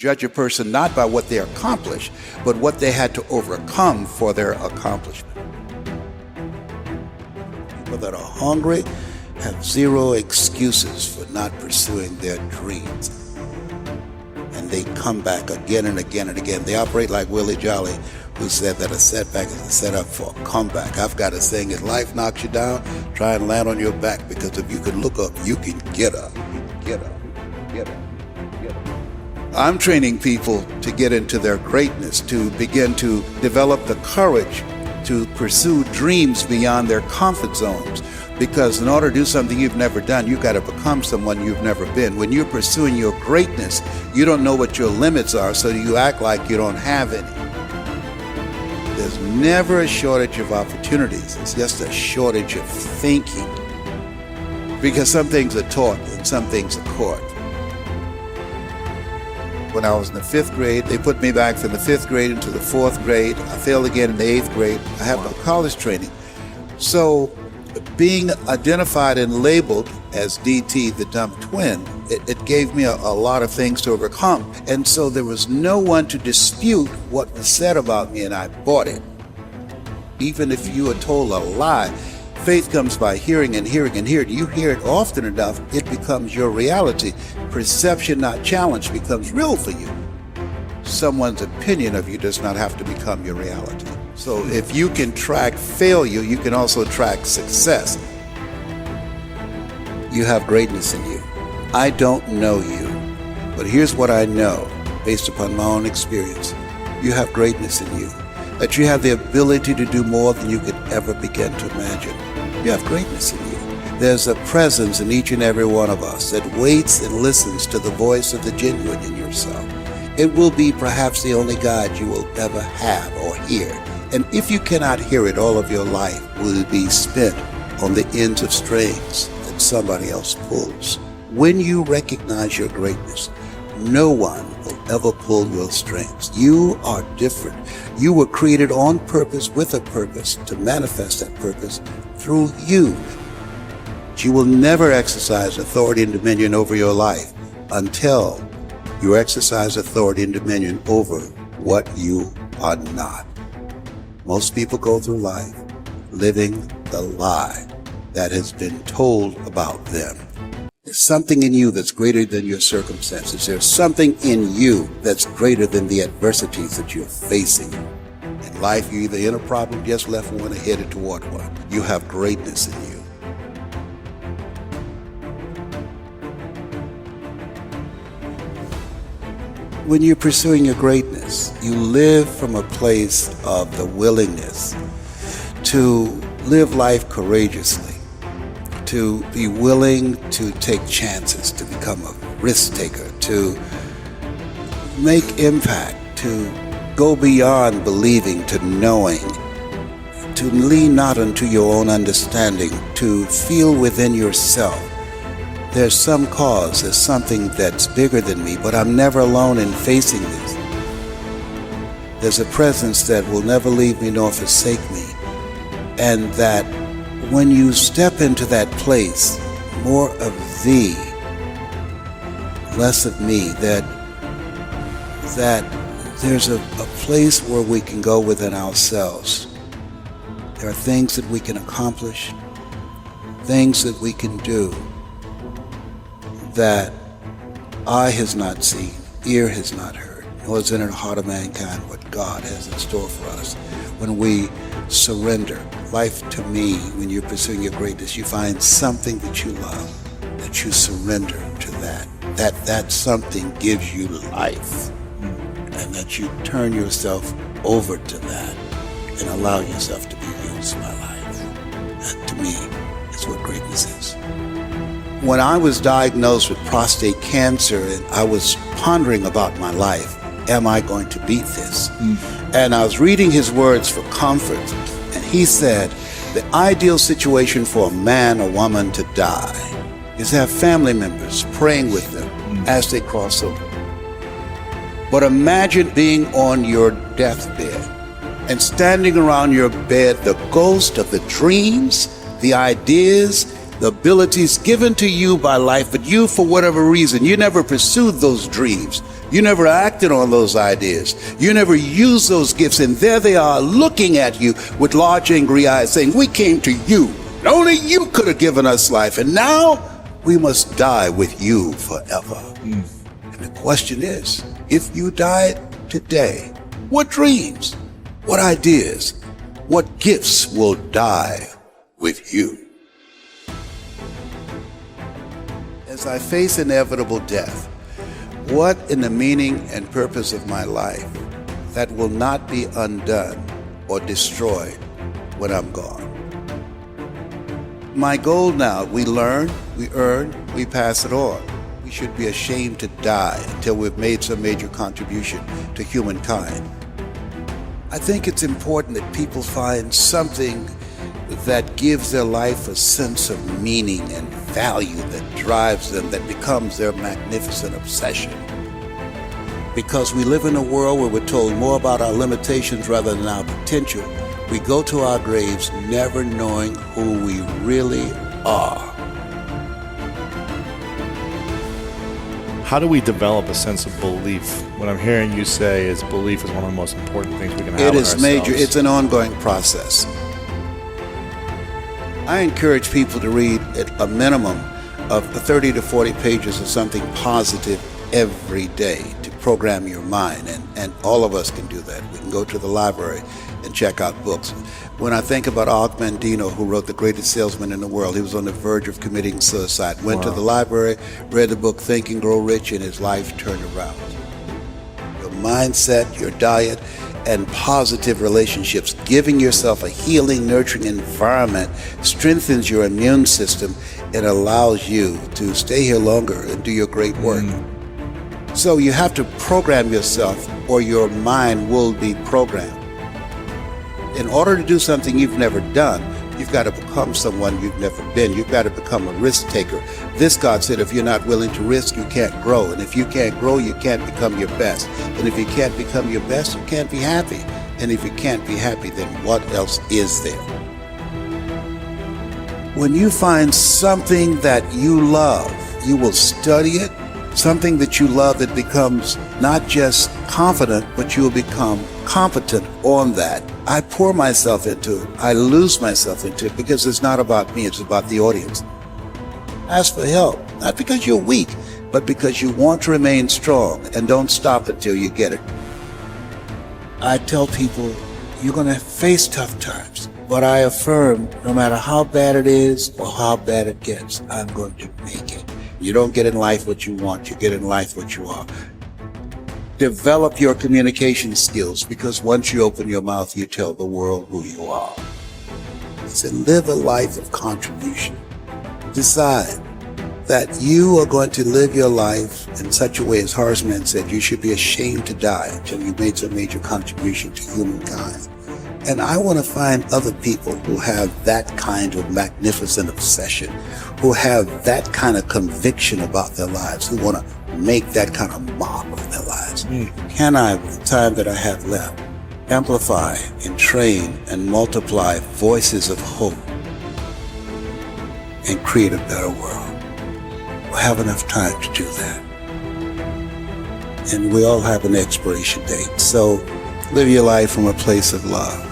Judge a person not by what they accomplish, but what they had to overcome for their accomplishment. People that are hungry have zero excuses for not pursuing their dreams. And they come back again and again and again. They operate like Willie Jolly, who said that a setback is a setup for a comeback. I've got a saying, if life knocks you down, try and land on your back, because if you can look up, you can get up. Get up, get up, get up. I'm training people to get into their greatness, to begin to develop the courage to pursue dreams beyond their comfort zones. Because in order to do something you've never done, you've got to become someone you've never been. When you're pursuing your greatness, you don't know what your limits are, so you act like you don't have any. There's never a shortage of opportunities. It's just a shortage of thinking. Because some things are taught and some things are caught. When I was in the 5th grade, they put me back from the 5th grade into the 4th grade. I failed again in the 8th grade. I have no college training. So being identified and labeled as DT, the dumb twin, it gave me a lot of things to overcome. And so there was no one to dispute what was said about me, and I bought it. Even if you are told a lie, faith comes by hearing and hearing and hearing. You hear it often enough, it becomes your reality. Perception not challenged becomes real for you. Someone's opinion of you does not have to become your reality. So if you can track failure, you can also track success. You have greatness in you. I don't know you, but here's what I know based upon my own experience. You have greatness in you, that you have the ability to do more than you could ever begin to imagine. You have greatness in you. There's a presence in each and every one of us that waits and listens to the voice of the genuine in yourself. It will be perhaps the only God you will ever have or hear. And if you cannot hear it, all of your life will be spent on the ends of strings that somebody else pulls. When you recognize your greatness, no one will ever pull your strings. You are different. You were created on purpose with a purpose to manifest that purpose through you. You will never exercise authority and dominion over your life until you exercise authority and dominion over what you are not. Most people go through life living the lie that has been told about them. There's something in you that's greater than your circumstances. There's something in you that's greater than the adversities that you're facing. In life, you're either in a problem, just left one, or headed toward one. You have greatness in you. When you're pursuing your greatness, you live from a place of the willingness to live life courageously, to be willing to take chances, to become a risk taker, to make impact, to go beyond believing to knowing, to lean not unto your own understanding, to feel within yourself there's some cause, there's something that's bigger than me, but I'm never alone in facing this. There's a presence that will never leave me nor forsake me. And that when you step into that place, more of thee, less of me, that there's a place where we can go within ourselves. There are things that we can accomplish, things that we can do, that eye has not seen, ear has not heard, nor is in the heart of mankind what God has in store for us. When we surrender life to me, when you're pursuing your greatness, you find something that you love, that you surrender to that something gives you life, and that you turn yourself over to that and allow yourself to be used by life. That, to me, is what greatness is. When I was diagnosed with prostate cancer and I was pondering about my life, am I going to beat this? And I was reading his words for comfort, and he said, the ideal situation for a man or woman to die is to have family members praying with them as they cross over. But imagine being on your deathbed and standing around your bed, the ghost of the dreams, the ideas, the abilities given to you by life, but you, for whatever reason, you never pursued those dreams You never acted on those ideas. You never used those gifts, and there they are looking at you with large angry eyes saying, we came to you. Only you could have given us life, and now we must die with you forever. And the question is, if you died today, what dreams, what ideas, what gifts will die with you? As I face inevitable death, what in the meaning and purpose of my life that will not be undone or destroyed when I'm gone? My goal now, we learn, we earn, we pass it on. We should be ashamed to die until we've made some major contribution to humankind. I think it's important that people find something that gives their life a sense of meaning and value that drives them, that becomes their magnificent obsession. Because we live in a world where we're told more about our limitations rather than our potential, we go to our graves never knowing who we really are. How do we develop a sense of belief? What I'm hearing you say is belief is one of the most important things we can have in ourselves. It is major. It's an ongoing process. I encourage people to read at a minimum of 30 to 40 pages of something positive every day to program your mind, and all of us can do that. We can go to the library and check out books. When I think about Og Mandino, who wrote The Greatest Salesman in the World, he was on the verge of committing suicide, went to the library, read the book Think and Grow Rich, and his life turned around. Your mindset, your diet, and positive relationships, giving yourself a healing, nurturing environment strengthens your immune system and allows you to stay here longer and do your great work. So you have to program yourself or your mind will be programmed. In order to do something you've never done, you've got to become someone you've never been. You've got to become a risk taker. This God said, if you're not willing to risk, you can't grow. And if you can't grow, you can't become your best. And if you can't become your best, you can't be happy. And if you can't be happy, then what else is there? When you find something that you love, you will study it. Something that you love that becomes not just confident, but you will become competent on that. I pour myself into it. I lose myself into it because it's not about me, it's about the audience. Ask for help, not because you're weak, but because you want to remain strong, and don't stop until you get it. I tell people, you're going to face tough times, but I affirm no matter how bad it is or how bad it gets, I'm going to make it. You don't get in life what you want, you get in life what you are. Develop your communication skills, because once you open your mouth, you tell the world who you are. So live a life of contribution. Decide that you are going to live your life in such a way, as Horace Mann said, you should be ashamed to die until you made some major contribution to humankind. And I want to find other people who have that kind of magnificent obsession, who have that kind of conviction about their lives, who want to make that kind of mark of their lives. Can I, with the time that I have left, amplify and train and multiply voices of hope and create a better world? We'll have enough time to do that. And we all have an expiration date. So live your life from a place of love.